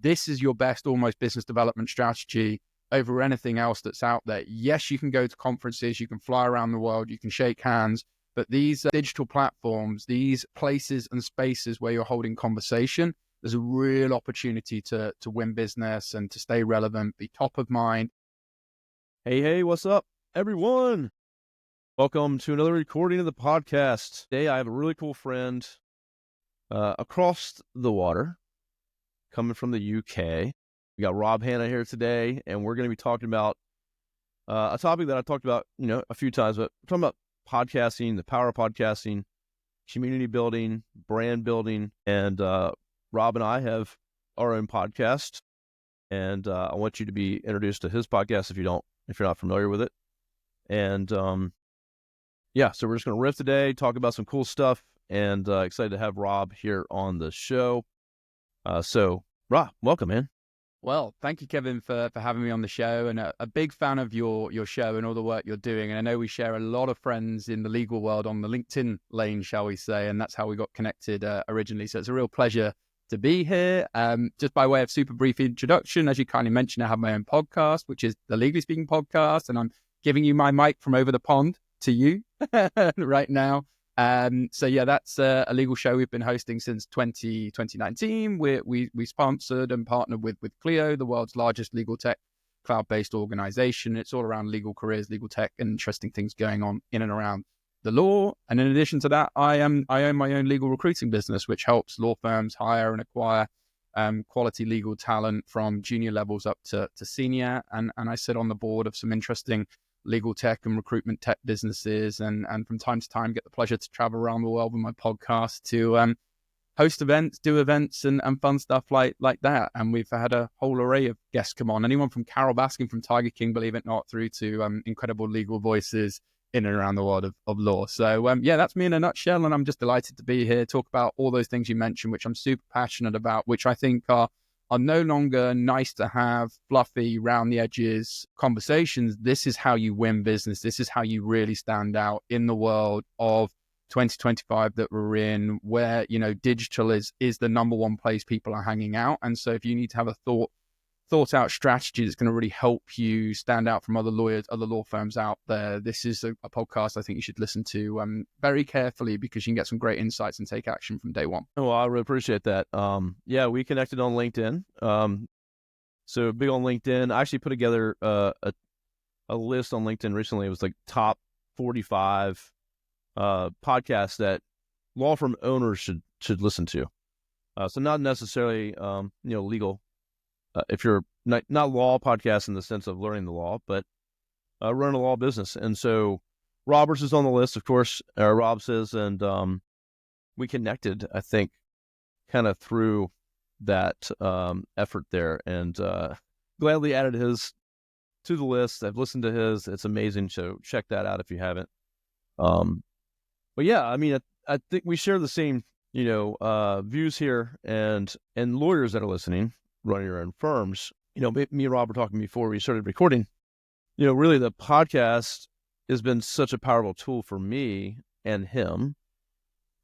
this is your best almost business development strategy over anything else that's out there. Yes, you can go to conferences, you can fly around the world, you can shake hands, but these digital platforms, these places and spaces where you're holding conversation, there's a real opportunity to win business and to stay relevant, be top of mind. Hey, what's up, everyone? Welcome to another recording of the podcast. Today, I have a really cool friend across the water, coming from the UK. We got Rob Hanna here today, and we're going to be talking about a topic that I talked about, a few times, but we're talking about podcasting, the power of podcasting, community building, brand building, and Rob and I have our own podcast, and I want you to be introduced to his podcast if you're not familiar with it. And so we're just going to riff today, talk about some cool stuff, and excited to have Rob here on the show. So Rob, welcome, man. Well, thank you, Kevin, for having me on the show, and a big fan of your show and all the work you're doing. And I know we share a lot of friends in the legal world on the LinkedIn lane, shall we say, and that's how we got connected originally. So it's a real pleasure to be here. Just by way of super brief introduction, as you kindly mentioned, I have my own podcast, which is the Legally Speaking Podcast, and I'm giving you my mic from over the pond to you right now. So yeah, that's a legal show we've been hosting since 2019. We sponsored and partnered with Clio, the world's largest legal tech cloud-based organization. It's all around legal careers, legal tech, and interesting things going on in and around the law. And in addition to that, I own my own legal recruiting business, which helps law firms hire and acquire quality legal talent from junior levels up to senior. And I sit on the board of some interesting legal tech and recruitment tech businesses, and from time to time get the pleasure to travel around the world with my podcast to host events, do events, and fun stuff like that. And we've had a whole array of guests come on, anyone from Carol Baskin from Tiger King, believe it or not, through to incredible legal voices in and around the world of law. So that's me in a nutshell, and I'm just delighted to be here, talk about all those things you mentioned, which I'm super passionate about, which I think are no longer nice to have, fluffy, round the edges conversations. This is how you win business. This is how you really stand out in the world of 2025 that we're in, where, digital is the number one place people are hanging out. And so if you need to have a thought out strategy that's going to really help you stand out from other lawyers, other law firms out there, this is a podcast I think you should listen to very carefully, because you can get some great insights and take action from day one. Well, I really appreciate that. We connected on LinkedIn. So big on LinkedIn. I actually put together a list on LinkedIn recently. It was like top 45 podcasts that law firm owners should listen to. So not necessarily legal. If you're not law podcasts in the sense of learning the law, but running a law business. And so Roberts is on the list, of course, Rob says, and we connected, I think, kind of through that effort there, and gladly added his to the list. I've listened to his. It's amazing, so check that out if you haven't. But yeah, I mean, I think we share the same, views here, and lawyers that are listening, running your own firms. Me and Rob were talking before we started recording. Really the podcast has been such a powerful tool for me and him,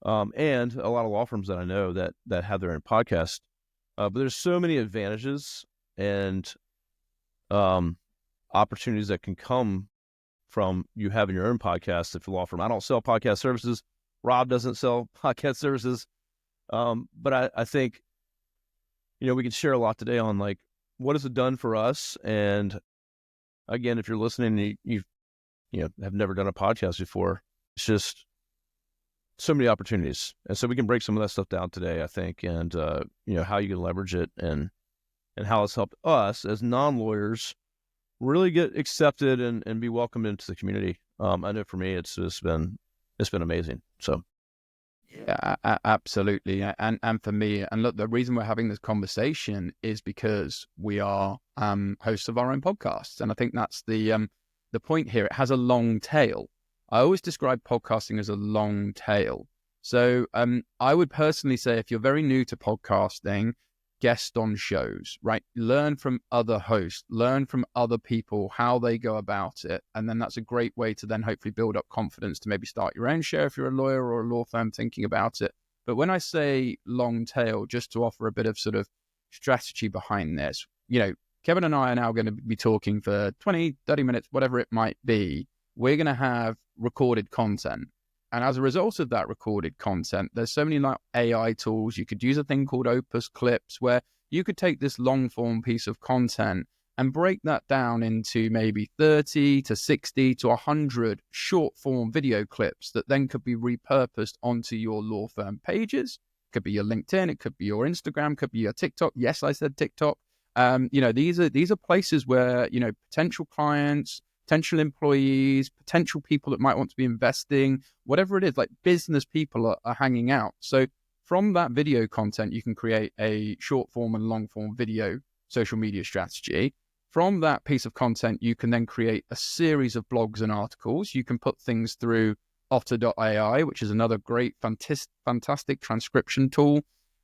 and a lot of law firms that I know that have their own podcast. But there's so many advantages and opportunities that can come from you having your own podcast if you're a law firm. I don't sell podcast services. Rob doesn't sell podcast services. But I think, we can share a lot today on like, what has it done for us? And again, if you're listening, and you have never done a podcast before, it's just so many opportunities. And so we can break some of that stuff down today, I think, and how you can leverage it and how it's helped us as non-lawyers really get accepted and be welcomed into the community. I know for me, it's been amazing. So. Yeah, absolutely. And for me, and look, the reason we're having this conversation is because we are hosts of our own podcasts. And I think that's the point here. It has a long tail. I always describe podcasting as a long tail. So I would personally say, if you're very new to podcasting, guest on shows, right? Learn from other hosts, learn from other people, how they go about it. And then that's a great way to then hopefully build up confidence to maybe start your own show if you're a lawyer or a law firm thinking about it. But when I say long tail, just to offer a bit of sort of strategy behind this. Kevin and I are now going to be talking for 20, 30 minutes, whatever it might be. We're going to have recorded content. And as a result of that recorded content, there's so many like AI tools. You could use a thing called Opus Clips, where you could take this long form piece of content and break that down into maybe 30 to 60 to 100 short form video clips that then could be repurposed onto your law firm pages. It could be your LinkedIn, it could be your Instagram, could be your TikTok. Yes, I said TikTok. These are places where, potential clients, potential employees, potential people that might want to be investing, whatever it is, like business people are hanging out. So from that video content, you can create a short form and long form video social media strategy. From that piece of content, you can then create a series of blogs and articles. You can put things through Otter.ai, which is another great, fantastic transcription tool.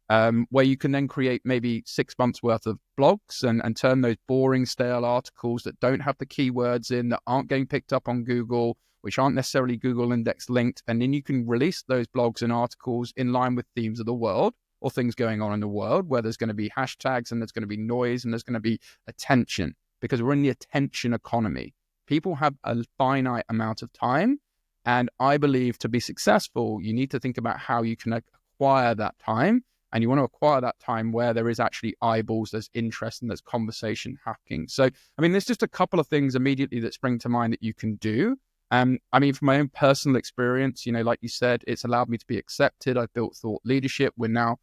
Where you can then create maybe 6 months worth of blogs and turn those boring, stale articles that don't have the keywords in, that aren't getting picked up on Google, which aren't necessarily Google index linked. And then you can release those blogs and articles in line with themes of the world or things going on in the world, where there's going to be hashtags and there's going to be noise and there's going to be attention, because we're in the attention economy. People have a finite amount of time. And I believe to be successful, you need to think about how you can acquire that time. And you want to acquire that time where there is actually eyeballs, there's interest, and there's conversation happening. So, there's just a couple of things immediately that spring to mind that you can do. From my own personal experience, like you said, it's allowed me to be accepted. I've built thought leadership. We're now,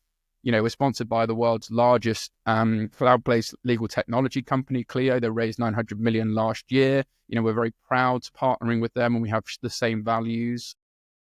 we're sponsored by the world's largest cloud-based legal technology company, Clio. They raised $900 million last year. We're very proud to partnering with them, and we have the same values.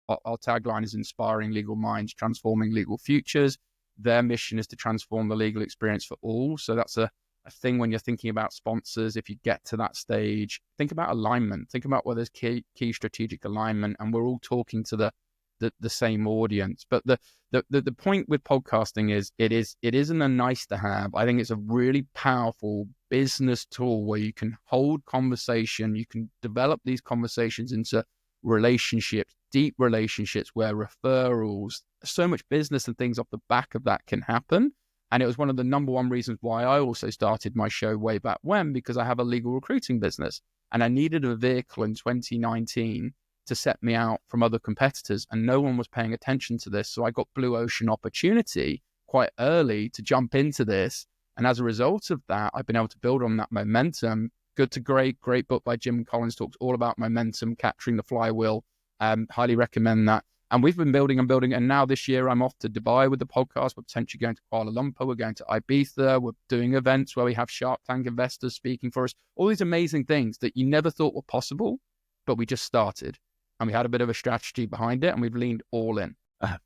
Our tagline is inspiring legal minds, transforming legal futures. Their mission is to transform the legal experience for all. So that's a thing when you're thinking about sponsors. If you get to that stage, think about alignment. Think about where there's key strategic alignment, and we're all talking to the same audience. But the point with podcasting is it isn't a nice to have. I think it's a really powerful business tool where you can hold conversation. You can develop these conversations into relationships, deep relationships where referrals, so much business and things off the back of that can happen. And it was one of the number one reasons why I also started my show way back when, because I have a legal recruiting business and I needed a vehicle in 2019 to set me out from other competitors, and no one was paying attention to this. So I got blue ocean opportunity quite early to jump into this. And as a result of that, I've been able to build on that momentum. Good to Great book by Jim Collins, talks all about momentum, capturing the flywheel. Highly recommend that. And we've been building and building. And now this year I'm off to Dubai with the podcast. We're potentially going to Kuala Lumpur. We're going to Ibiza. We're doing events where we have Shark Tank investors speaking for us. All these amazing things that you never thought were possible, but we just started. And we had a bit of a strategy behind it, and we've leaned all in.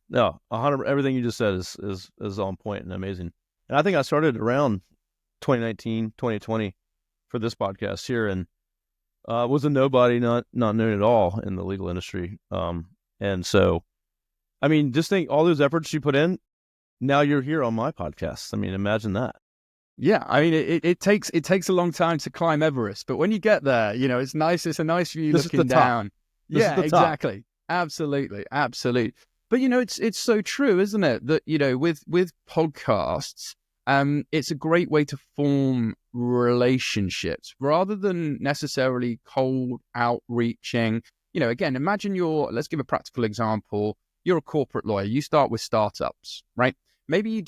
No, 100. Everything you just said is on point and amazing. And I think I started around 2019, 2020 for this podcast here, and was a nobody, not known at all in the legal industry. And so, just think all those efforts you put in, now you're here on my podcast. Imagine that. Yeah, it takes a long time to climb Everest, but when you get there, it's nice. It's a nice view looking down. Yeah, exactly. Absolutely. But it's so true, isn't it? That with podcasts, it's a great way to form relationships rather than necessarily cold outreaching. Again, imagine let's give a practical example. You're a corporate lawyer. You start with startups, right? Maybe you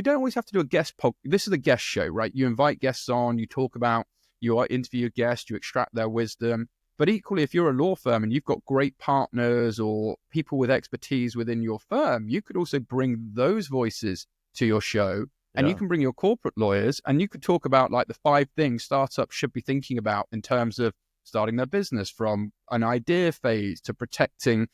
don't always have to do a guest podcast. This is a guest show, right? You invite guests on, you talk about, you interview a guest, you extract their wisdom. But equally, if you're a law firm and you've got great partners or people with expertise within your firm, you could also bring those voices to your show. And you can bring your corporate lawyers, and you could talk about like the 5 things startups should be thinking about in terms of starting their business, from an idea phase to protecting,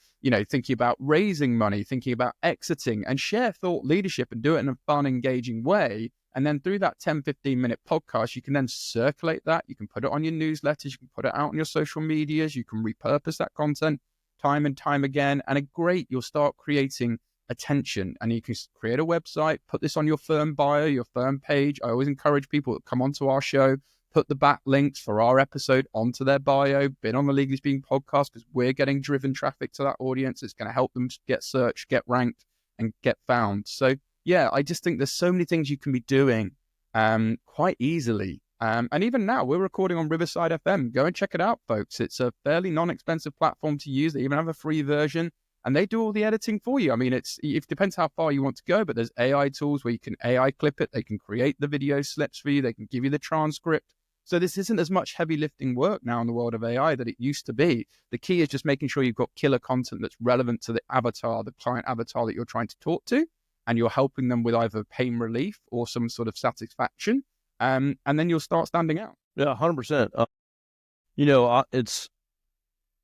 thinking about raising money, thinking about exiting, and share thought leadership and do it in a fun, engaging way. And then through that 10, 15-minute podcast, you can then circulate that. You can put it on your newsletters. You can put it out on your social medias. You can repurpose that content time and time again. And you'll start creating attention, and you can create a website, put this on your firm bio, your firm page. I always encourage people that come onto our show, put the backlinks for our episode onto their bio, been on the Legally Speaking podcast, because we're getting driven traffic to that audience. It's going to help them get searched, get ranked, and get found. So yeah, I just think there's so many things you can be doing quite easily. And even now, we're recording on Riverside FM. Go and check it out, folks. It's a fairly non-expensive platform to use. They even have a free version, and they do all the editing for you. I mean, it depends how far you want to go, but there's AI tools where you can AI clip it. They can create the video slips for you. They can give you the transcript. So this isn't as much heavy lifting work now in the world of AI that it used to be. The key is just making sure you've got killer content that's relevant to the avatar, the client avatar that you're trying to talk to, and you're helping them with either pain relief or some sort of satisfaction. And then you'll start standing out. Yeah, 100%.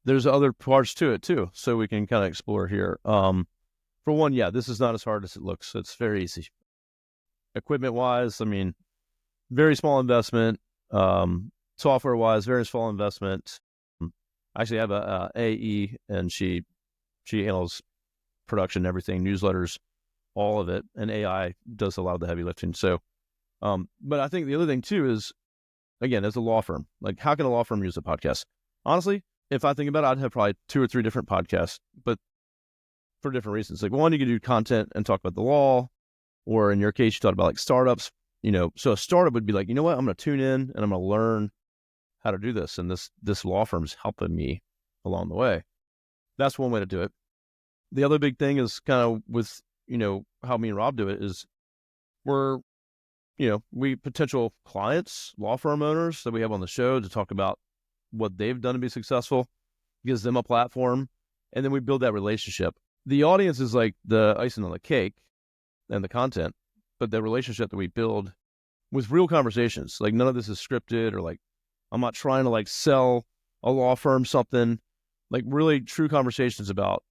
There's other parts to it too, so we can kind of explore here. For one, yeah, this is not as hard as it looks. It's very easy. Equipment wise, I mean, very small investment. Software wise, very small investment. I actually have a AE, and she handles production, everything, newsletters, all of it, and AI does a lot of the heavy lifting. So, but I think the other thing too is, again, as a law firm, like how can a law firm use a podcast? Honestly, if I think about it, I'd have probably 2 or 3 different podcasts, but for different reasons. Like one, you could do content and talk about the law, or in your case, you talked about like startups. So a startup would be like, you know what, I'm going to tune in and I'm going to learn how to do this, and this law firm's helping me along the way. That's one way to do it. The other big thing is kind of with how me and Rob do it is we potential clients, law firm owners that we have on the show to talk about what they've done to be successful, gives them a platform, and then we build that relationship. The audience is like the icing on the cake and the content, but the relationship that we build with real conversations, like none of this is scripted, or like I'm not trying to like sell a law firm something, like really true conversations about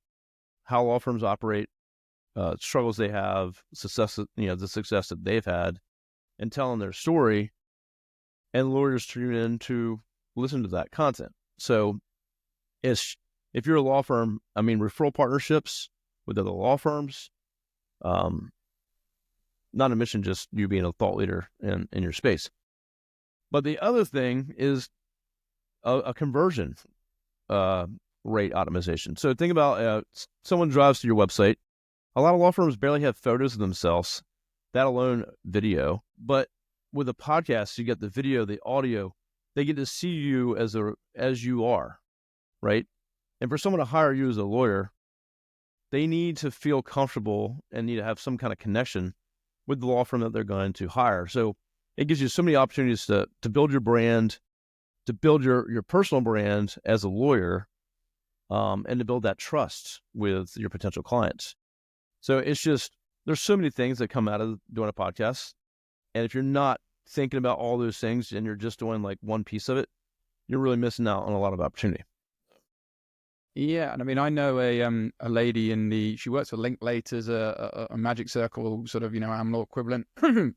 how law firms operate, struggles they have, success, the success that they've had, and telling their story, and lawyers tune in to listen to that content. So if you're a law firm, I mean, referral partnerships with other law firms, not to mention just you being a thought leader in your space. But the other thing is a conversion rate optimization. So think about someone drives to your website. A lot of law firms barely have photos of themselves, that alone video. But with a podcast, you get the video, the audio. They get to see you as you are, right? And for someone to hire you as a lawyer, they need to feel comfortable and need to have some kind of connection with the law firm that they're going to hire. So it gives you so many opportunities to build your brand, to build your personal brand as a lawyer, and to build that trust with your potential clients. So it's just, there's so many things that come out of doing a podcast. And if you're not thinking about all those things and you're just doing like one piece of it, you're really missing out on a lot of opportunity. Yeah, and I mean, I know a lady she works for Linklater as a Magic Circle sort of, AmLaw equivalent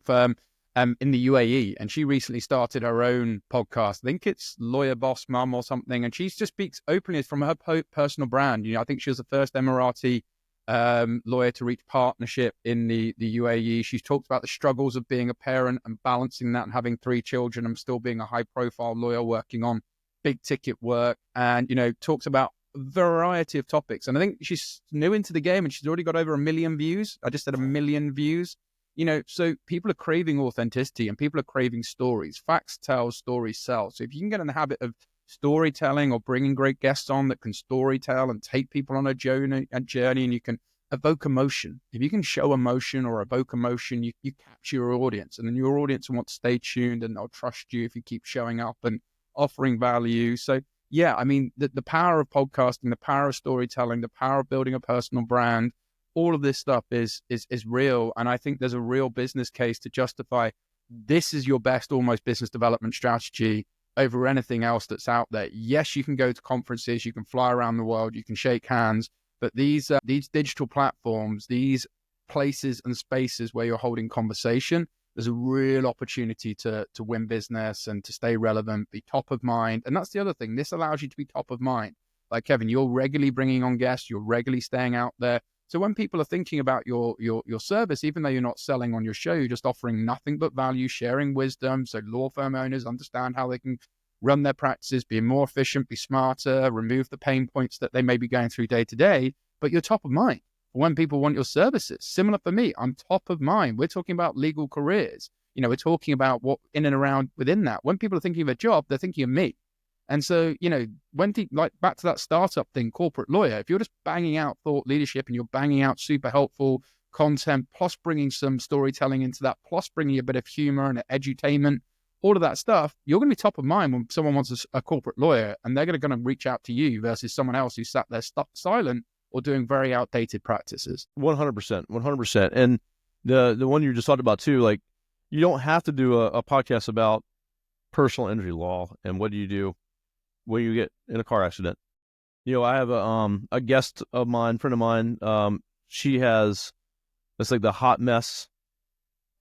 firm in the UAE, and she recently started her own podcast. I think it's Lawyer Boss Mum or something, and she just speaks openly from her personal brand. I think she was the first Emirati lawyer to reach partnership in the UAE. She's talked about the struggles of being a parent and balancing that and having 3 children and still being a high-profile lawyer working on big ticket work, and talks about variety of topics. And I think she's new into the game and she's already got over 1 million views. I just said 1 million views. So people are craving authenticity and people are craving stories. Facts tell, stories sell. So if you can get in the habit of storytelling or bringing great guests on that can storytell and take people on a journey, and you can evoke emotion. If you can show emotion or evoke emotion, you capture your audience, and then your audience will want to stay tuned and they'll trust you if you keep showing up and offering value. So yeah, I mean, the power of podcasting, the power of storytelling, the power of building a personal brand, all of this stuff is real. And I think there's a real business case to justify this is your best almost business development strategy over anything else that's out there. Yes, you can go to conferences, you can fly around the world, you can shake hands, but these digital platforms, these places and spaces where you're holding conversation, there's a real opportunity to win business and to stay relevant, be top of mind. And that's the other thing. This allows you to be top of mind. Like Kevin, you're regularly bringing on guests, you're regularly staying out there. So when people are thinking about your service, even though you're not selling on your show, you're just offering nothing but value, sharing wisdom. So law firm owners understand how they can run their practices, be more efficient, be smarter, remove the pain points that they may be going through day to day, but you're top of mind when people want your services. Similar for me, I'm top of mind. We're talking about legal careers. We're talking about what in and around within that. When people are thinking of a job, they're thinking of me. And so, when like back to that startup thing, corporate lawyer, if you're just banging out thought leadership and you're banging out super helpful content, plus bringing some storytelling into that, plus bringing a bit of humor and edutainment, all of that stuff, you're going to be top of mind when someone wants a corporate lawyer, and they're going to reach out to you versus someone else who sat there silent or doing very outdated practices. 100%, 100%. And the one you just talked about too, like you don't have to do a podcast about personal injury law and what do you do when you get in a car accident. I have a guest of mine, friend of mine. She has, it's like the hot mess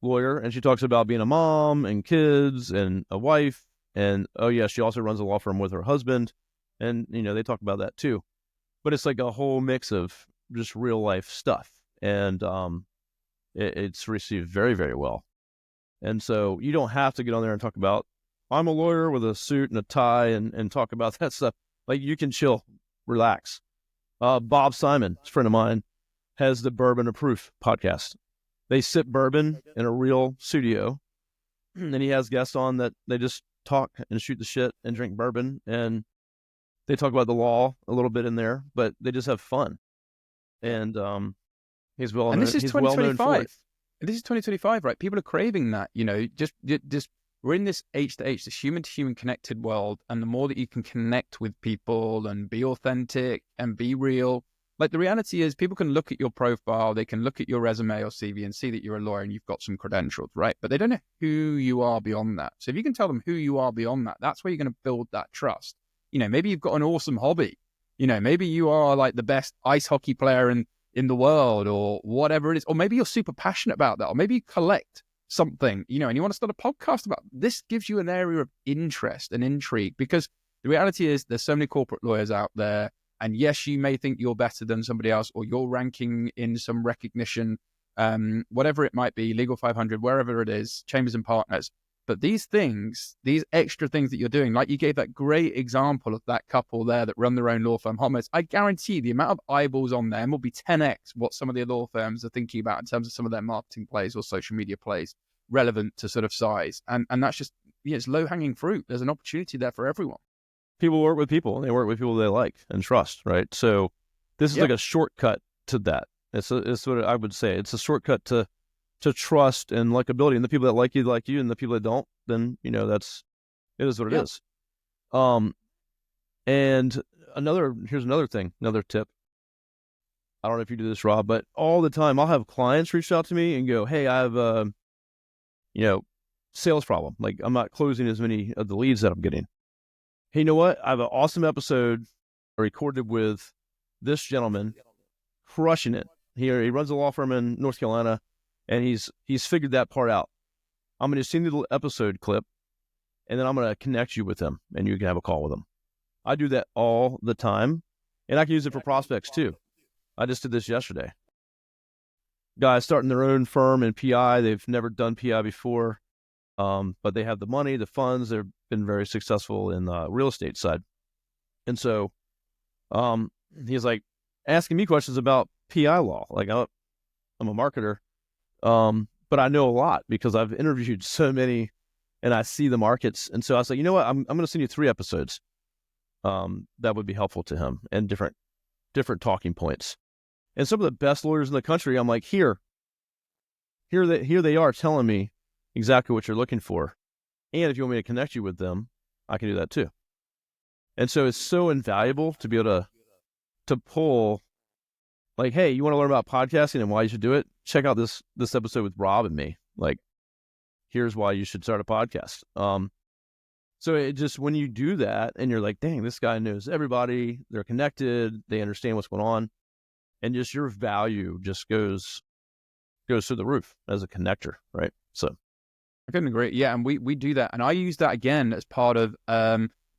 lawyer, and she talks about being a mom and kids and a wife, and she also runs a law firm with her husband, and they talk about that too. But it's like a whole mix of just real life stuff, and it's received very, very well. And so you don't have to get on there and talk about, I'm a lawyer with a suit and a tie and talk about that stuff. Like, you can chill, relax. Bob Simon, a friend of mine, has the Bourbon of Proof podcast. They sip bourbon in a real studio, and he has guests on that they just talk and shoot the shit and drink bourbon, and they talk about the law a little bit in there, but they just have fun. And he's well known. And this is 2025. Well known for it. This is 2025, right? People are craving that, just we're in this H to H, this human to human connected world. And the more that you can connect with people and be authentic and be real, like the reality is people can look at your profile, they can look at your resume or CV and see that you're a lawyer and you've got some credentials, right? But they don't know who you are beyond that. So if you can tell them who you are beyond that, that's where you're going to build that trust. Maybe you've got an awesome hobby. Maybe you are like the best ice hockey player in the world or whatever it is. Or maybe you're super passionate about that. Or maybe you collect something, and you want to start a podcast about this. Gives you an area of interest and intrigue, because the reality is there's so many corporate lawyers out there. And yes, you may think you're better than somebody else, or you're ranking in some recognition, whatever it might be, Legal 500, wherever it is, Chambers and Partners. But these things, these extra things that you're doing, like you gave that great example of that couple there that run their own law firm, Homers, I guarantee the amount of eyeballs on them will be 10x what some of the law firms are thinking about in terms of some of their marketing plays or social media plays relevant to sort of size. And that's just, it's low-hanging fruit. There's an opportunity there for everyone. People work with people, and they work with people they like and trust, right? So this is like a shortcut to that. It's what I would say. It's a shortcut to trust and likability, and the people that like you, and the people that don't, then it is what it is. And here's another thing, another tip. I don't know if you do this, Rob, but all the time I'll have clients reach out to me and go, "Hey, I have a sales problem. Like, I'm not closing as many of the leads that I'm getting. Hey, you know what? I have an awesome episode I recorded with this gentleman, crushing it. He runs a law firm in North Carolina, and he's figured that part out. I'm going to send you the episode clip, and then I'm going to connect you with him, and you can have a call with him." I do that all the time, and I can use it for prospects too. I just did this yesterday. Guys starting their own firm in PI. They've never done PI before, but they have the money, the funds. They've been very successful in the real estate side. And so he's like asking me questions about PI law. Like, I'm a marketer, but I know a lot because I've interviewed so many and I see the markets. And so I was like, you know what? I'm going to send you 3 episodes that would be helpful to him, and different talking points. And some of the best lawyers in the country, I'm like, here they are telling me exactly what you're looking for. And if you want me to connect you with them, I can do that too. And so it's so invaluable to be able to pull, like, hey, you want to learn about podcasting and why you should do it? Check out this episode with Rob and me. Like, here's why you should start a podcast. So it just, when you do that and you're like, dang, this guy knows everybody, they're connected, they understand what's going on, and just your value just goes through the roof as a connector, right? So I couldn't agree. Yeah, and we do that. And I use that again as part of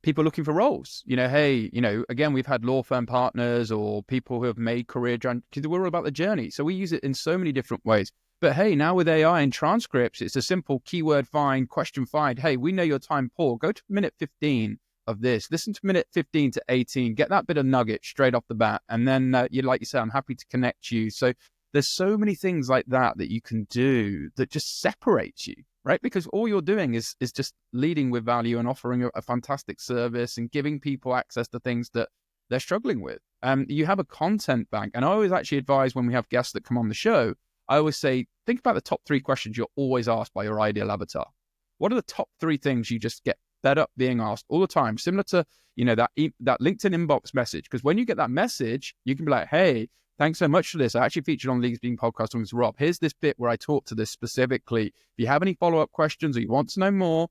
people looking for roles. Hey, again, we've had law firm partners or people who have made career journeys, because we're all about the journey. So we use it in so many different ways. But hey, now with AI and transcripts, it's a simple keyword find, question find. Hey, we know your time poor. Go to minute 15 of this, listen to minute 15 to 18, get that bit of nugget straight off the bat. And then, like you say, I'm happy to connect you. So there's so many things like that you can do that just separates you, right? Because all you're doing is just leading with value and offering a fantastic service and giving people access to things that they're struggling with. You have a content bank. And I always actually advise when we have guests that come on the show, I always say, think about the top 3 questions you're always asked by your ideal avatar. What are the top 3 things you just get fed up being asked all the time? Similar to, that LinkedIn inbox message. Because when you get that message, you can be like, hey, thanks so much for this. I actually featured on Leagues Being Podcast with Rob. Here's this bit where I talk to this specifically. If you have any follow-up questions or you want to know more,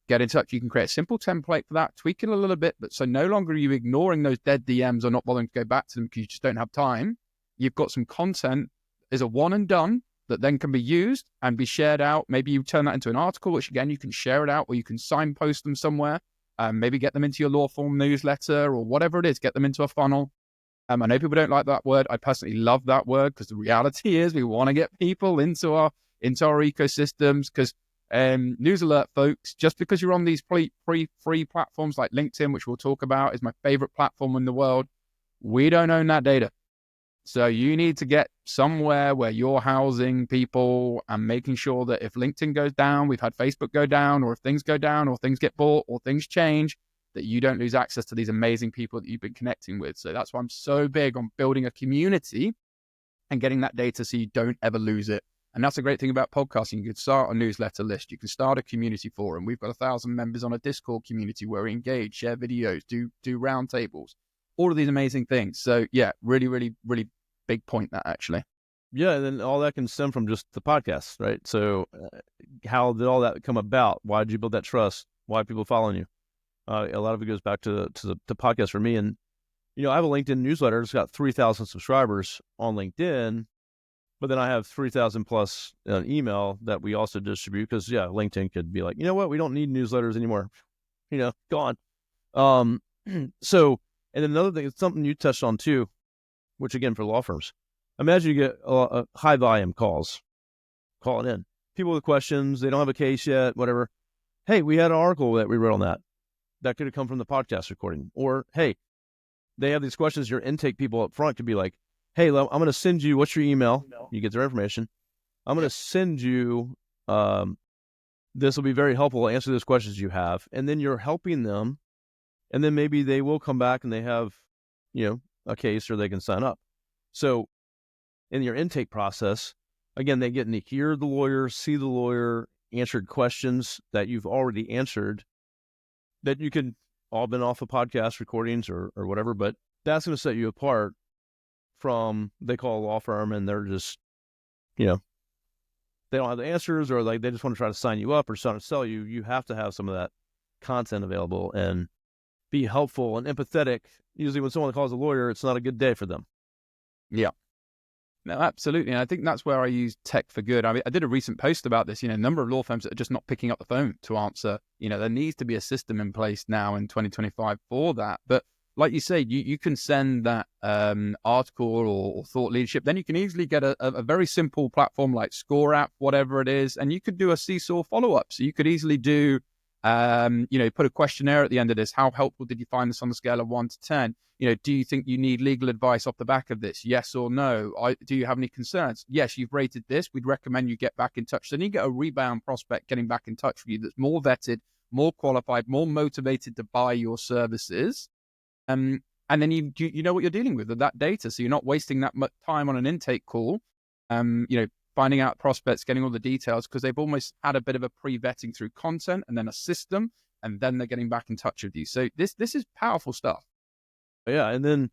get in touch. You can create a simple template for that, tweak it a little bit. But so no longer are you ignoring those dead DMs or not bothering to go back to them because you just don't have time. You've got some content is a one and done that then can be used and be shared out. Maybe you turn that into an article, which again, you can share it out, or you can signpost them somewhere, maybe get them into your law firm newsletter or whatever it is, get them into a funnel. I know people don't like that word. I personally love that word because the reality is we want to get people into our ecosystems because news alert, folks, just because you're on these free platforms like LinkedIn, which we'll talk about, is my favorite platform in the world, we don't own that data. So you need to get somewhere where you're housing people and making sure that if LinkedIn goes down, we've had Facebook go down, or if things go down or things get bought or things change, that you don't lose access to these amazing people that you've been connecting with. So that's why I'm so big on building a community and getting that data so you don't ever lose it. And that's the great thing about podcasting. You can start a newsletter list. You can start a community forum. We've got 1,000 members on a Discord community where we engage, share videos, do roundtables, all of these amazing things. So yeah, really, really, really big point that actually. Yeah, and then all that can stem from just the podcast, right? So how did all that come about? Why did you build that trust? Why are people following you? A lot of it goes back to the podcast for me. And, I have a LinkedIn newsletter. It's got 3,000 subscribers on LinkedIn, but then I have 3,000 plus email that we also distribute because, LinkedIn could be like, you know what? We don't need newsletters anymore. Gone. So, and another thing, it's something you touched on too, which again, for law firms, imagine you get a high volume calls, calling in. People with questions, they don't have a case yet, whatever. Hey, we had an article that we wrote on that. That could have come from the podcast recording. Or, hey, they have these questions. Your intake people up front could be like, hey, I'm going to send you, what's your email? You get their information. I'm going to send you, this will be very helpful. Answer those questions you have. And then you're helping them. And then maybe they will come back and they have, a case or they can sign up. So in your intake process, again, they get to hear the lawyer, see the lawyer, answered questions that you've already answered that you could all been off of podcast recordings or whatever, but that's going to set you apart from, they call a law firm and they're just, they don't have the answers or like they just want to try to sign you up or try to sell you. You have to have some of that content available and be helpful and empathetic. Usually when someone calls a lawyer, it's not a good day for them. Yeah. No, absolutely. And I think that's where I use tech for good. I mean, I did a recent post about this, a number of law firms that are just not picking up the phone to answer. There needs to be a system in place now in 2025 for that. But like you say, you can send that article or thought leadership. Then you can easily get a very simple platform like Score App, whatever it is. And you could do a seesaw follow-up. So you could easily do put a questionnaire at the end of this. How helpful did you find this on the scale of 1 to 10? Do you think you need legal advice off the back of this? Yes or no? Do you have any concerns? Yes, you've rated this. We'd recommend you get back in touch. Then you get a rebound prospect getting back in touch with you that's more vetted, more qualified, more motivated to buy your services. And then you know what you're dealing with that data. So you're not wasting that much time on an intake call, finding out prospects, getting all the details, because they've almost had a bit of a pre-vetting through content and then a system, and then they're getting back in touch with you. So this is powerful stuff. Yeah. And then,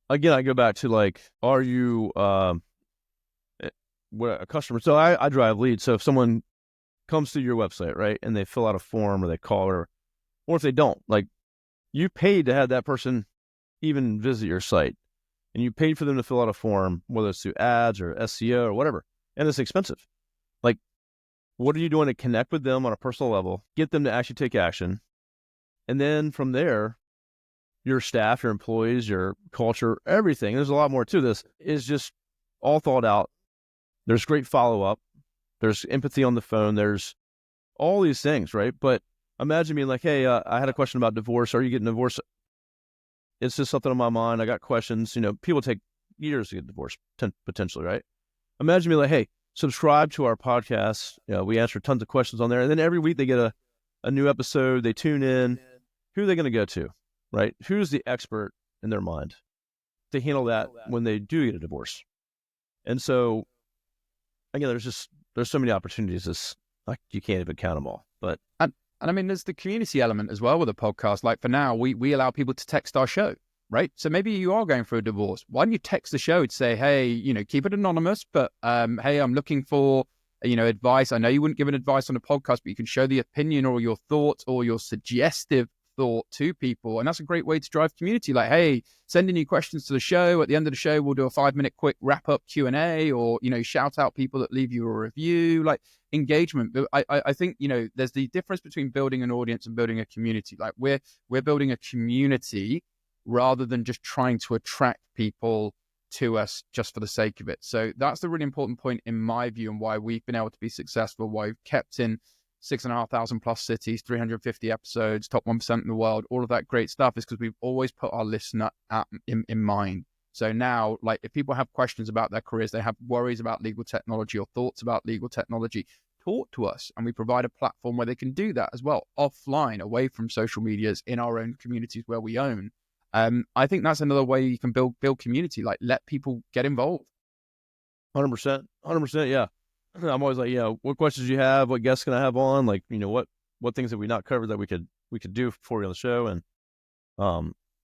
again, I go back to like, are you a customer? So I drive leads. So if someone comes to your website, right, and they fill out a form or they call or if they don't, like, you paid to have that person even visit your site. And you paid for them to fill out a form, whether it's through ads or SEO or whatever, and it's expensive. Like, what are you doing to connect with them on a personal level, get them to actually take action? And then from there, your staff, your employees, your culture, everything, there's a lot more to this, is just all thought out. There's great follow-up. There's empathy on the phone. There's all these things, right? But Imagine being like, hey, I had a question about divorce. Are you getting divorced? It's just something on my mind. I got questions. People take years to get divorced, potentially, right? Imagine being like, hey, subscribe to our podcast. We answer tons of questions on there. And then every week they get a new episode. They tune in. Who are they going to go to, right? Who's the expert in their mind to handle that when they do get a divorce? And so, again, there's so many opportunities. It's like you can't even count them all. But and I mean, there's the community element as well with a podcast. Like for now, we allow people to text our show, right? So maybe you are going through a divorce. Why don't you text the show to say, hey, keep it anonymous, but hey, I'm looking for advice. I know you wouldn't give an advice on a podcast, but you can show the opinion or your thoughts or your suggestive thought to people, and that's a great way to drive community. Like, hey, send in your questions to the show. At the end of the show, we'll do a 5-minute quick wrap-up Q&A, or shout out people that leave you a review. Like, engagement. I think there's the difference between building an audience and building a community. Like, we're building a community rather than just trying to attract people to us just for the sake of it. So that's the really important point in my view, and why we've been able to be successful, why we've kept in 6,500 plus cities, 350 episodes, top 1% in the world, all of that great stuff, is because we've always put our listener in mind. So now, like, if people have questions about their careers, they have worries about legal technology or thoughts about legal technology, talk to us, and we provide a platform where they can do that as well, offline, away from social medias, in our own communities where we own. I think that's another way you can build community, like let people get involved. 100%, yeah. I'm always like, what questions you have, what guests can I have on? Like, what things have we not covered that we could do for you on the show? And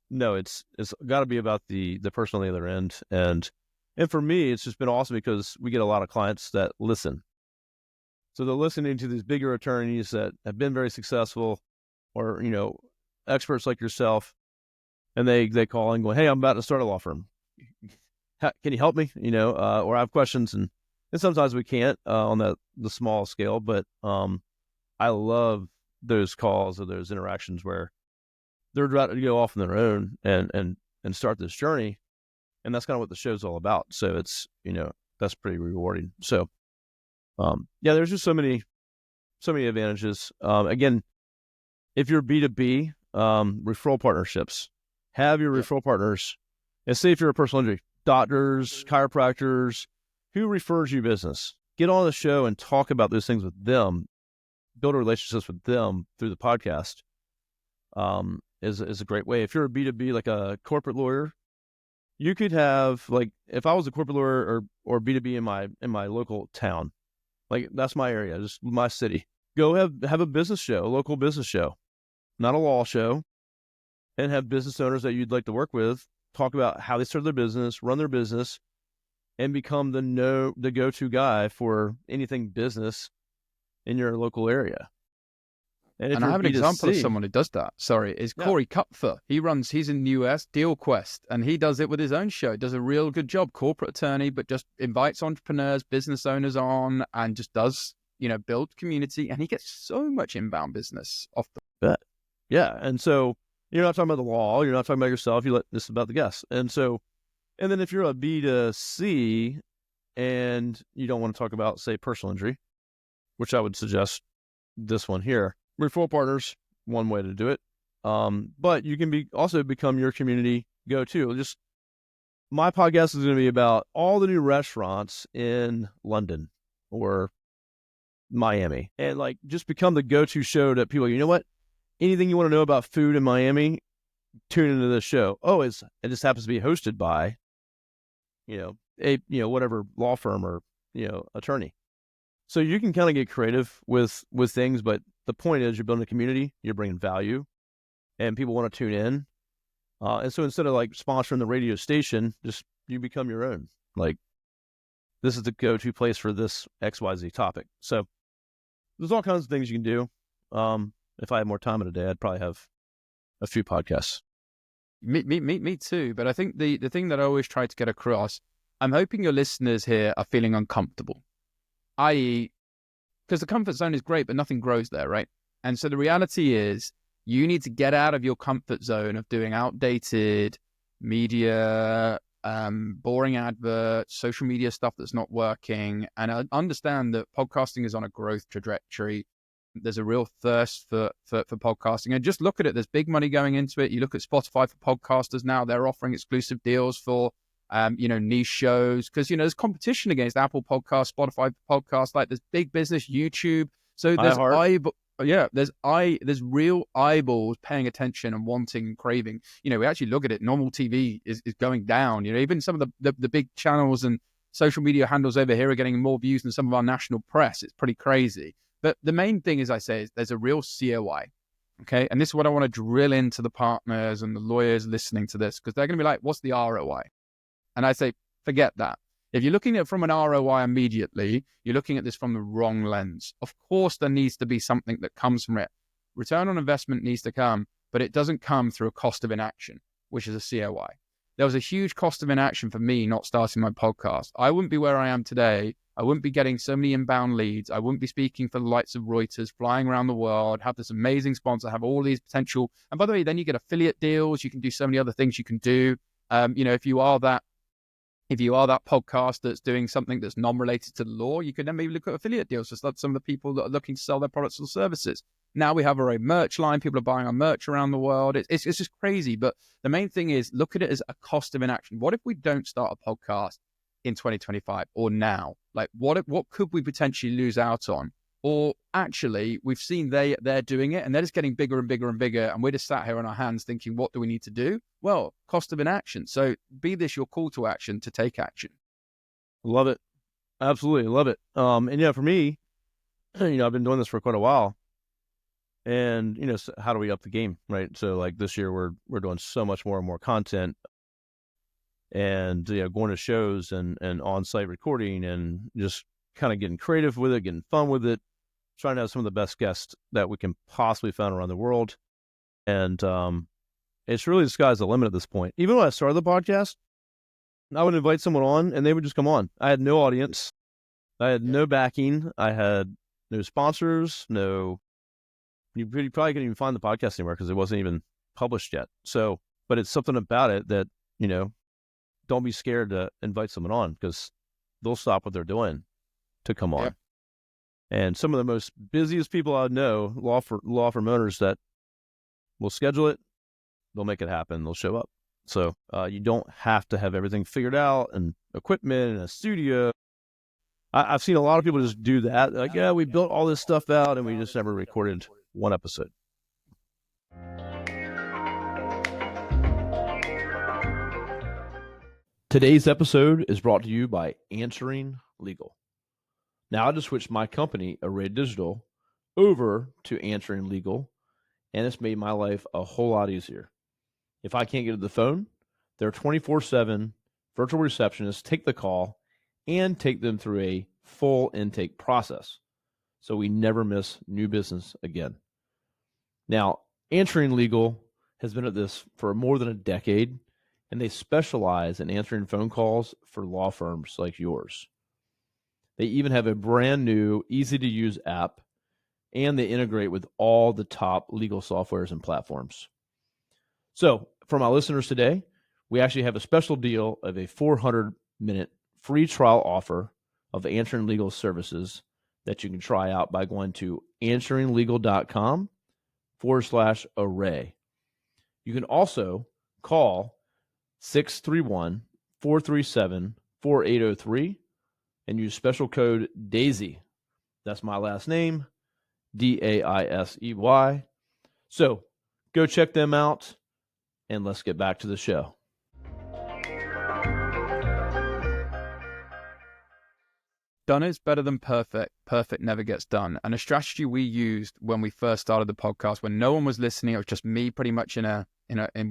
no, it's got to be about the person on the other end. And for me, it's just been awesome because we get a lot of clients that listen. So they're listening to these bigger attorneys that have been very successful, or experts like yourself, and they call and go, hey, I'm about to start a law firm. Can you help me? Or I have questions, and sometimes we can't on the small scale, but I love those calls or those interactions where they're about to go off on their own and start this journey, and that's kind of what the show's all about. So it's that's pretty rewarding. So there's just so many advantages. Again, if you're B2B, referral partnerships, have your referral partners, and say if you're a personal injury, doctors, chiropractors, who refers you business, get on the show and talk about those things with them, build relationships with them through the podcast. Is a great way. If you're a B2B, like a corporate lawyer, you could have, like, if I was a corporate lawyer or B2B in my local town, like that's my area, just my city, go have a business show, a local business show, not a law show, and have business owners that you'd like to work with talk about how they started their business, run their business, and become the go-to guy for anything business in your local area. And I have an example of someone who does that. Sorry, is Corey Kupfer. He's in the US, DealQuest, and he does it with his own show. Does a real good job, corporate attorney, but just invites entrepreneurs, business owners on, and just does, build community. And he gets so much inbound business off the bat. Yeah. And so you're not talking about the law. You're not talking about yourself. This is about the guests. And then if you're a B2C and you don't want to talk about, say, personal injury, which I would suggest this one here, referral partners, one way to do it. But you can also become your community go-to. Just my podcast is going to be about all the new restaurants in London or Miami, and like just become the go-to show that people, what, anything you want to know about food in Miami, tune into this show. Oh, it just happens to be hosted by, whatever law firm or, attorney. So you can kind of get creative with things, but the point is you're building a community, you're bringing value, and people want to tune in. And so instead of like sponsoring the radio station, just you become your own. Like, this is the go-to place for this XYZ topic. So there's all kinds of things you can do. If I had more time in a day, I'd probably have a few podcasts. Me too. But I think the thing that I always try to get across, I'm hoping your listeners here are feeling uncomfortable. I.e., because the comfort zone is great, but nothing grows there, right? And so the reality is you need to get out of your comfort zone of doing outdated media, boring adverts, social media stuff that's not working. And I understand that podcasting is on a growth trajectory. There's a real thirst for podcasting. And just look at it. There's big money going into it. You look at Spotify for podcasters now. They're offering exclusive deals for, niche shows. Because, there's competition against Apple Podcasts, Spotify Podcasts. Like there's big business, YouTube. So there's there's real eyeballs paying attention and wanting and craving. We actually look at it. Normal TV is going down. Even some of the big channels and social media handles over here are getting more views than some of our national press. It's pretty crazy. But the main thing, as I say, is there's a real COI. Okay. And this is what I want to drill into the partners and the lawyers listening to this, because they're going to be like, what's the ROI? And I say, forget that. If you're looking at it from an ROI immediately, you're looking at this from the wrong lens. Of course, there needs to be something that comes from it. Return on investment needs to come, but it doesn't come through a cost of inaction, which is a COI. There was a huge cost of inaction for me not starting my podcast. I wouldn't be where I am today. I wouldn't be getting so many inbound leads. I wouldn't be speaking for the likes of Reuters, flying around the world, have this amazing sponsor, have all these potential. And by the way, then you get affiliate deals. You can do so many other things you can do. If you are that podcast that's doing something that's non-related to the law, you can then maybe look at affiliate deals for some of the people that are looking to sell their products or services. Now we have our own merch line. People are buying our merch around the world. It's just crazy. But the main thing is look at it as a cost of inaction. What if we don't start a podcast in 2025 or now? Like what could we potentially lose out on? Or actually, we've seen they're doing it and they're just getting bigger and bigger and bigger. And we're just sat here on our hands thinking, what do we need to do? Well, cost of inaction. So be this your call to action to take action. Love it. Absolutely. Love it. And yeah, for me, I've been doing this for quite a while. And, so how do we up the game, right? So like this year, we're doing so much more and more content and, going to shows and on-site recording and just kind of getting creative with it, getting fun with it, trying to have some of the best guests that we can possibly find around the world. And it's really the sky's the limit at this point. Even when I started the podcast, I would invite someone on and they would just come on. I had no audience. I had no backing. I had no sponsors, you probably couldn't even find the podcast anywhere because it wasn't even published yet. So, but it's something about it that, don't be scared to invite someone on because they'll stop what they're doing to come on. Yeah. And some of the most busiest people I know, law firm owners that will schedule it, they'll make it happen. They'll show up. So you don't have to have everything figured out and equipment and a studio. I've seen a lot of people just do that. Like, yeah, we built all this stuff out and we just never recorded one episode. Today's episode is brought to you by Answering Legal. Now I just switched my company, Array Digital, over to Answering Legal, and it's made my life a whole lot easier. If I can't get to the phone, their 24/7 virtual receptionists take the call and take them through a full intake process, so we never miss new business again. Now, Answering Legal has been at this for more than a decade, and they specialize in answering phone calls for law firms like yours. They even have a brand new, easy-to-use app, and they integrate with all the top legal softwares and platforms. So, for my listeners today, we actually have a special deal of a 400-minute free trial offer of Answering Legal services that you can try out by going to answeringlegal.com/array. You can also call 631-437-4803 and use special code DAISY. That's my last name, DAISEY. So go check them out, and let's get back to the show. Done is better than perfect. Perfect never gets done. And a strategy we used when we first started the podcast, when no one was listening, it was just me pretty much in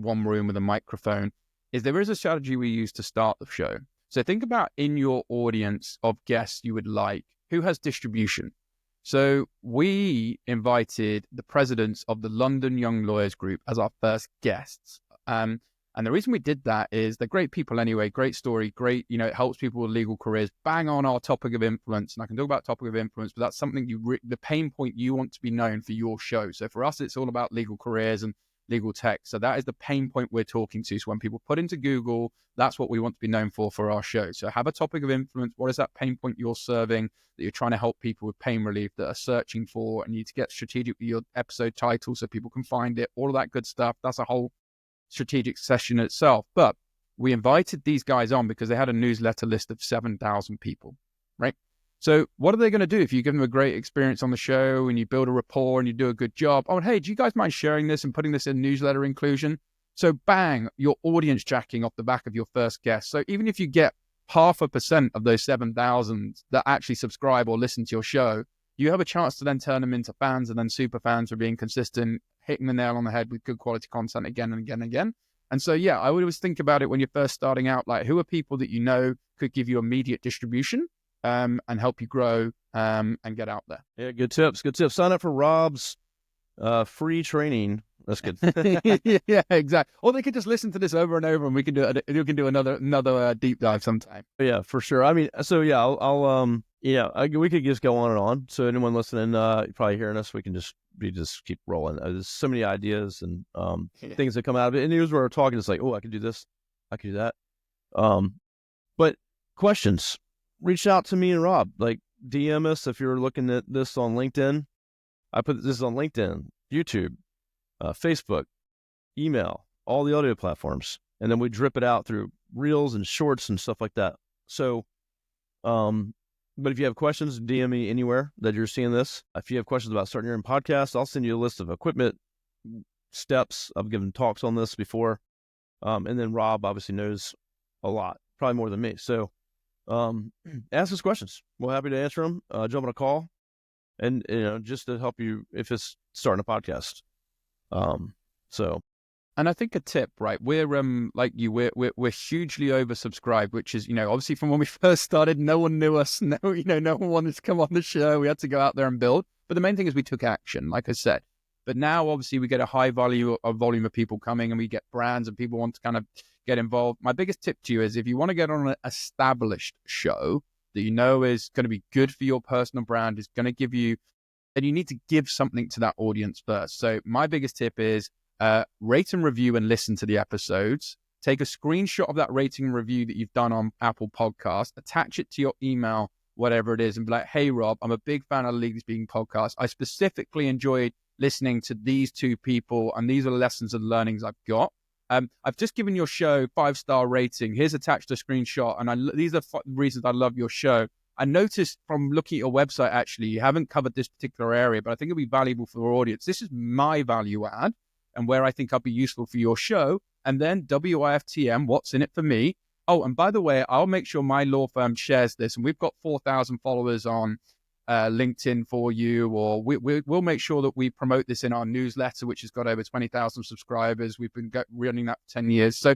one room with a microphone, is there is a strategy we use to start the show. So think about in your audience of guests you would like, who has distribution. So we invited the presidents of the London Young Lawyers Group as our first guests. And the reason we did that is they're great people anyway, great story, great, it helps people with legal careers, bang on our topic of influence. And I can talk about topic of influence, but that's something the pain point you want to be known for your show. So for us, it's all about legal careers and legal tech. So that is the pain point we're talking to. So when people put into Google, that's what we want to be known for our show. So have a topic of influence. What is that pain point you're serving that you're trying to help people with pain relief that are searching for, and you need to get strategic with your episode title so people can find it, all of that good stuff. That's a whole strategic session itself. But we invited these guys on because they had a newsletter list of 7,000 people, right? So what are they going to do if you give them a great experience on the show and you build a rapport and you do a good job? Oh, hey, do you guys mind sharing this and putting this in newsletter inclusion? So bang, your audience jacking off the back of your first guest. So even if you get 0.5% of those 7,000 that actually subscribe or listen to your show, you have a chance to then turn them into fans and then super fans for being consistent, hitting the nail on the head with good quality content again and again and again. And so, yeah, I would always think about it when you're first starting out, like who are people that you know could give you immediate distribution and help you grow and get out there. Yeah, good tips. Good tips. Sign up for Rob's free training. That's good. Yeah, exactly. Or they could just listen to this over and over, and we can do another deep dive sometime. Yeah, for sure. I mean, so yeah, we could just go on and on. So anyone listening, probably hearing us, we just keep rolling. There's so many ideas and things that come out of it. And here's where we're talking. It's like, oh, I can do this, I can do that. But questions, reach out to me and Rob. Like DM us if you're looking at this on LinkedIn. I put this on LinkedIn, YouTube, Facebook, email, all the audio platforms, and then we drip it out through reels and shorts and stuff like that. So, but if you have questions, DM me anywhere that you're seeing this. If you have questions about starting your own podcast, I'll send you a list of equipment steps. I've given talks on this before. And then Rob obviously knows a lot, probably more than me. So ask us questions. We're happy to answer them. Jump on a call and, just to help you if it's starting a podcast. And I think a tip, right? We're like you, we're hugely oversubscribed, which is, obviously from when we first started, no one knew us. No one wanted to come on the show. We had to go out there and build. But the main thing is we took action, like I said. But now obviously we get a high volume of people coming, and we get brands and people want to kind of get involved. My biggest tip to you is if you want to get on an established show that is going to be good for your personal brand, is going to give you, and you need to give something to that audience first. So my biggest tip is rate and review and listen to the episodes. Take a screenshot of that rating and review that you've done on Apple Podcast, attach it to your email, whatever it is, and be like, hey, Rob, I'm a big fan of the Legally Speaking podcast. I specifically enjoyed listening to these two people, and these are the lessons and learnings I've got. I've just given your show 5-star rating. Here's attached a screenshot, and these are reasons I love your show. I noticed from looking at your website, actually, you haven't covered this particular area, but I think it'll be valuable for our audience. This is my value add and where I think I'll be useful for your show. And then WIFTM, what's in it for me? Oh, and by the way, I'll make sure my law firm shares this. And we've got 4,000 followers on LinkedIn for you, or we'll make sure that we promote this in our newsletter, which has got over 20,000 subscribers. We've been running that for 10 years. So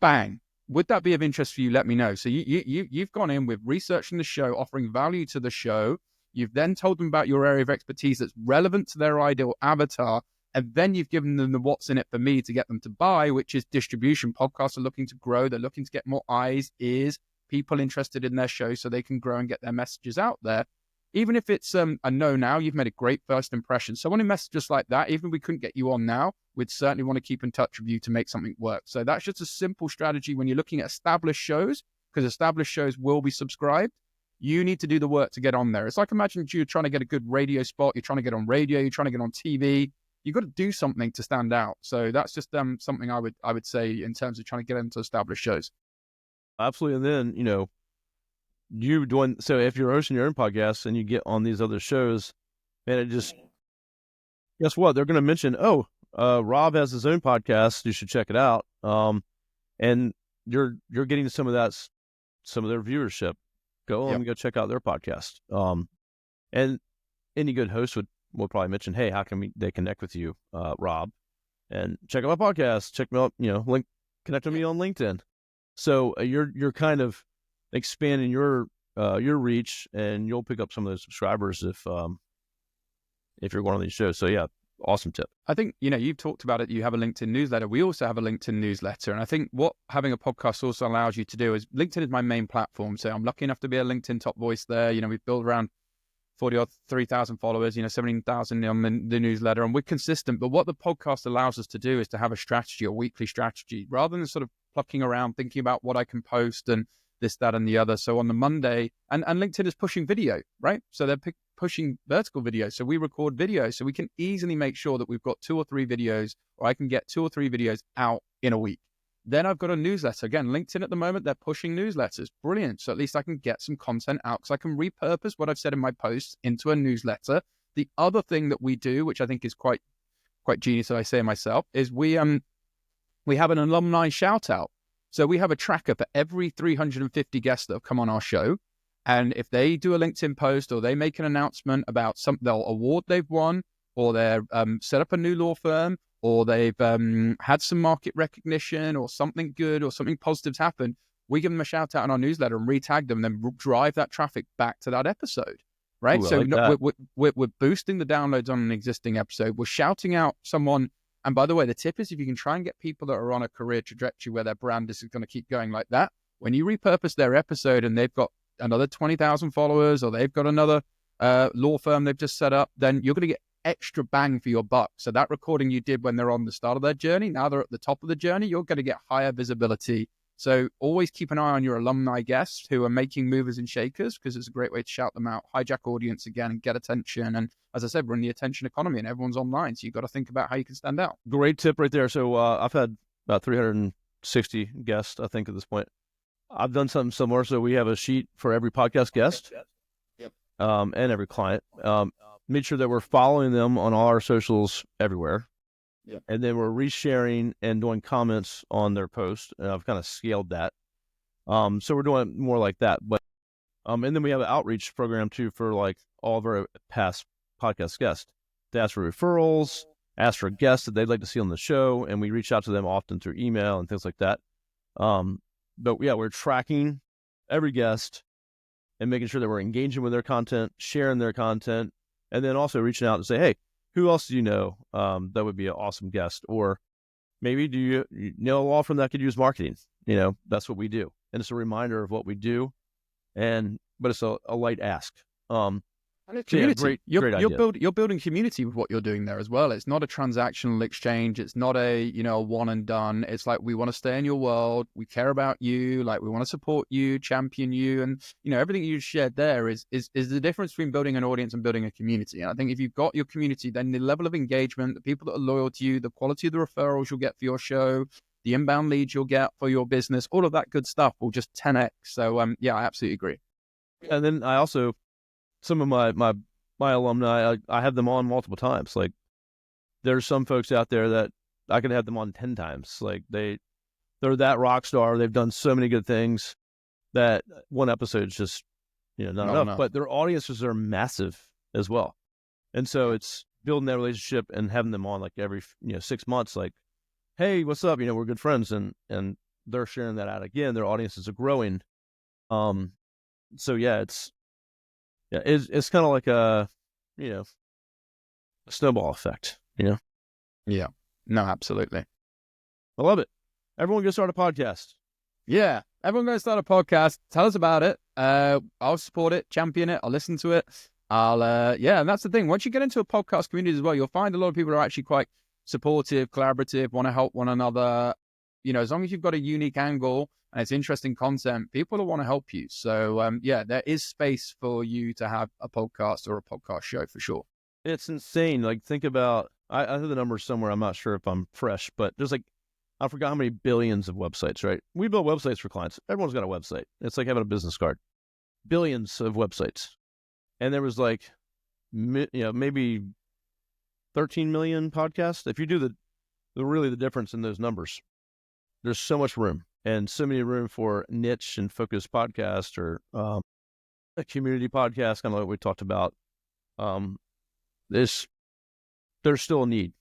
bang. Would that be of interest for you? Let me know. So you've gone in with researching the show, offering value to the show. You've then told them about your area of expertise that's relevant to their ideal avatar. And then you've given them the what's in it for me to get them to buy, which is distribution. Podcasts are looking to grow. They're looking to get more eyes, ears, people interested in their show so they can grow and get their messages out there. Even if it's a no now, you've made a great first impression. So when a message just like that, even if we couldn't get you on now, we'd certainly want to keep in touch with you to make something work. So that's just a simple strategy when you're looking at established shows, because established shows will be subscribed. You need to do the work to get on there. It's like imagine you're trying to get a good radio spot. You're trying to get on radio. You're trying to get on TV. You've got to do something to stand out. So that's just something I would say in terms of trying to get into established shows. Absolutely. And then, you doing, so if you're hosting your own podcast and you get on these other shows, man, it just, guess what? They're going to mention, Rob has his own podcast. You should check it out. And you're getting some of their viewership. Go on and go check out their podcast. And any good host will probably mention, hey, how can they connect with you, Rob? And check out my podcast. Check me out, connect with me on LinkedIn. So you're kind of expanding your reach, and you'll pick up some of those subscribers if you're going on these shows. So yeah, awesome tip. I think, you've talked about it. You have a LinkedIn newsletter. We also have a LinkedIn newsletter. And I think what having a podcast also allows you to do is LinkedIn is my main platform. So I'm lucky enough to be a LinkedIn top voice there. We've built around 40 or 3,000 followers, 17,000 on the newsletter, and we're consistent. But what the podcast allows us to do is to have a strategy, a weekly strategy, rather than sort of plucking around, thinking about what I can post and this, that, and the other. So on the Monday, and LinkedIn is pushing video, right? So they're pushing vertical video. So we record video. So we can easily make sure that we've got 2 or 3 videos, or I can get 2 or 3 videos out in a week. Then I've got a newsletter. Again, LinkedIn at the moment, they're pushing newsletters. Brilliant. So at least I can get some content out because I can repurpose what I've said in my posts into a newsletter. The other thing that we do, which I think is quite genius, I say myself, is we have an alumni shout out. So we have a tracker for every 350 guests that have come on our show. And if they do a LinkedIn post or they make an announcement about some award they've won, or they're set up a new law firm, or they've had some market recognition, or something good or something positive's happened, we give them a shout out in our newsletter and retag them, and then drive that traffic back to that episode, right? Ooh, so like we're boosting the downloads on an existing episode. We're shouting out someone. And by the way, the tip is if you can try and get people that are on a career trajectory where their brand is going to keep going like that, when you repurpose their episode and they've got another 20,000 followers, or they've got another law firm they've just set up, then you're going to get extra bang for your buck. So that recording you did when they're on the start of their journey, now they're at the top of the journey, you're going to get higher visibility. So always keep an eye on your alumni guests who are making movers and shakers, because it's a great way to shout them out, hijack audience again, and get attention. And as I said, we're in the attention economy and everyone's online. So you've got to think about how you can stand out. Great tip right there. So I've had about 360 guests, I think, at this point. I've done something similar. So we have a sheet for every podcast guest. Yep. And every client. Make sure that we're following them on all our socials everywhere. Yeah. And then we're resharing and doing comments on their post. And I've kind of scaled that. So we're doing more like that. But and then we have an outreach program too for like all of our past podcast guests to ask for referrals, ask for guests that they'd like to see on the show, and we reach out to them often through email and things like that. But yeah, we're tracking every guest and making sure that we're engaging with their content, sharing their content, and then also reaching out and say, hey, who else do you know that would be an awesome guest? Or maybe do you know a law firm that could use marketing? That's what we do. And it's a reminder of what we do. But it's a light ask. And it's community. Yeah, great idea. You're building community with what you're doing there as well. It's not a transactional exchange. It's not a one and done. It's like, we want to stay in your world. We care about you. Like, we want to support you, champion you, and everything you shared there is the difference between building an audience and building a community. And I think if you've got your community, then the level of engagement, the people that are loyal to you, the quality of the referrals you'll get for your show, the inbound leads you'll get for your business, all of that good stuff will just 10x. So yeah, I absolutely agree. And then I also, some of my alumni, I have them on multiple times. Like, there's some folks out there that I could have them on 10 times. Like, they're that rock star. They've done so many good things that one episode's just, not enough. But their audiences are massive as well. And so it's building that relationship and having them on like every 6 months. Like, hey, what's up? We're good friends, and they're sharing that out again. Their audiences are growing. So yeah, it's kind of like a snowball effect. Yeah. No, absolutely. I love it. Everyone go start a podcast. Yeah. Everyone go start a podcast. Tell us about it. I'll support it, champion it. I'll listen to it. And that's the thing. Once you get into a podcast community as well, you'll find a lot of people are actually quite supportive, collaborative, want to help one another. As long as you've got a unique angle and it's interesting content, people will want to help you. So there is space for you to have a podcast or a podcast show for sure. It's insane. Like, think about, I have the numbers somewhere. I'm not sure if I'm fresh, but there's like, I forgot how many billions of websites, right? We build websites for clients. Everyone's got a website. It's like having a business card. Billions of websites. And there was like, maybe 13 million podcasts. If you do the difference in those numbers, there's so much room, and so many room for niche and focused podcast, or a community podcast, kind of like we talked about. There's still a need,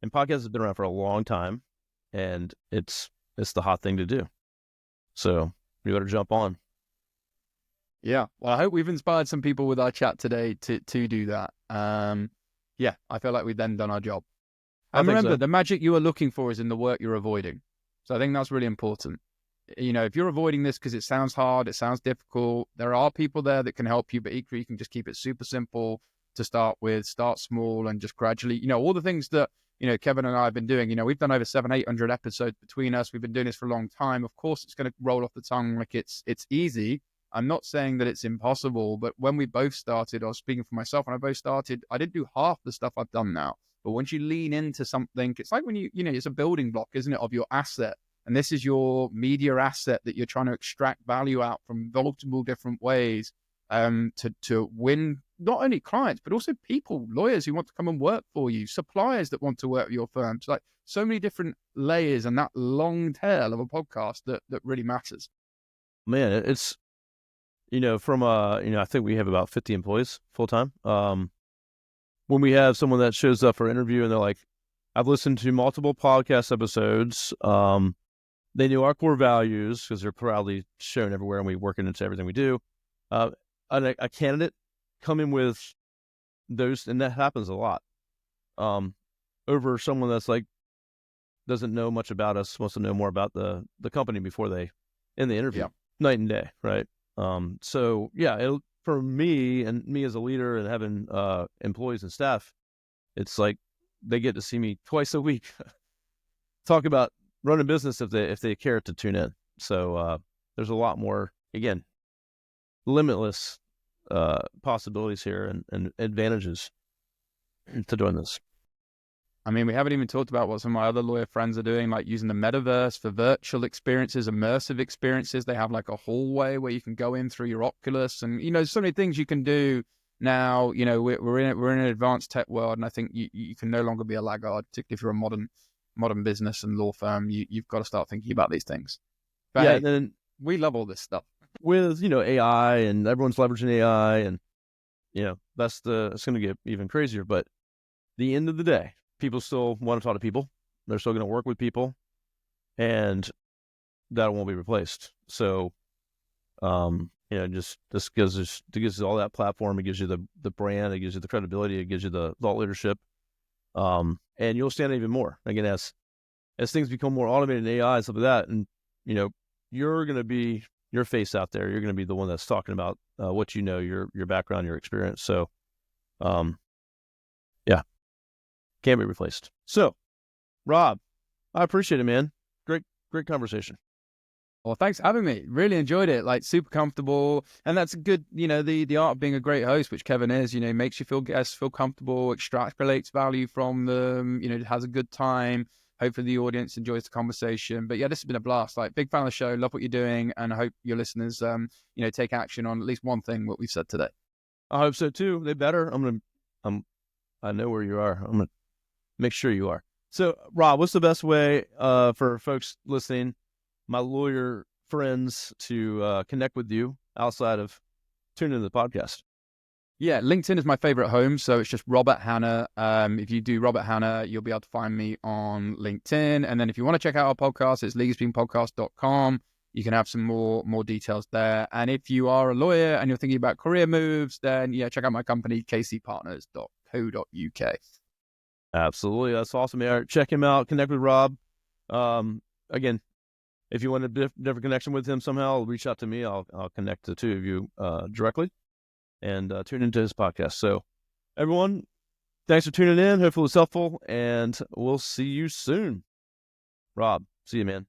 and podcasts have been around for a long time, and it's the hot thing to do. So you better jump on. Yeah. Well, I hope we've inspired some people with our chat today to do that. I feel like we've then done our job. And remember, the magic you are looking for is in the work you're avoiding. So I think that's really important. if you're avoiding this because it sounds hard, it sounds difficult, there are people there that can help you, but equally you can just keep it super simple to start with, start small, and just gradually, all the things that, Kevin and I have been doing. We've done over 700-800 episodes between us. We've been doing this for a long time. Of course, it's going to roll off the tongue like it's easy. I'm not saying that it's impossible, but when we both started, I was speaking for myself, when I both started, I didn't do half the stuff I've done now. But once you lean into something, it's like when it's a building block, isn't it, of your asset. And this is your media asset that you're trying to extract value out from multiple different ways to win not only clients, but also people, lawyers who want to come and work for you, suppliers that want to work with your firms, like so many different layers and that long tail of a podcast that really matters. Man, it's, from, I think we have about 50 employees full time. When we have someone that shows up for an interview and they're like, I've listened to multiple podcast episodes. They knew our core values because they're proudly shown everywhere and we work into everything we do. A candidate come in with those, and that happens a lot, over someone that's like, doesn't know much about us, wants to know more about the company before they in the interview. Night and day, right? So yeah, for me as a leader and having employees and staff, it's like they get to see me twice a week talk about running business if they care to tune in. So there's a lot more, again, limitless possibilities here and advantages to doing this. I mean, we haven't even talked about what some of my other lawyer friends are doing, like using the metaverse for virtual experiences, immersive experiences. They have like a hallway where you can go in through your Oculus, and so many things you can do now. We're in an advanced tech world, and I think you can no longer be a laggard, particularly if you're a modern business and law firm. You've got to start thinking about these things. But yeah, hey, and then we love all this stuff with AI, and everyone's leveraging AI, and it's going to get even crazier. But the end of the day, people still want to talk to people. They're still going to work with people, and that won't be replaced. So, just this gives us all that platform. It gives you the brand. It gives you the credibility. It gives you the thought leadership. And you'll stand even more. Again, as things become more automated in AI and stuff like that, and you're going to be your face out there. You're going to be the one that's talking about what your background, your experience. So, yeah, can't be replaced. So, Rob, I appreciate it, man. Great conversation. Well, thanks for having me. Really enjoyed it. Like, super comfortable, and that's good. The art of being a great host, which Kevin is. Makes you feel comfortable, extrapolates value from them. Has a good time. Hopefully, the audience enjoys the conversation. But yeah, this has been a blast. Like, big fan of the show. Love what you're doing, and I hope your listeners, take action on at least one thing what we've said today. I hope so too. They better. I know where you are. I'm gonna make sure you are. So, Rob, what's the best way for folks listening, my lawyer friends, to connect with you outside of tuning into the podcast? Yeah, LinkedIn is my favorite home. So it's just Robert Hanna. If you do Robert Hanna, you'll be able to find me on LinkedIn. And then if you want to check out our podcast, it's legalspeakingpodcast.com. You can have some more details there. And if you are a lawyer and you're thinking about career moves, then check out my company, kcpartners.co.uk. Absolutely. That's awesome. Yeah, check him out. Connect with Rob. Again, if you want a different connection with him somehow, reach out to me. I'll connect the two of you directly and tune into his podcast. So, everyone, thanks for tuning in. Hopefully it's helpful, and we'll see you soon. Rob, see you, man.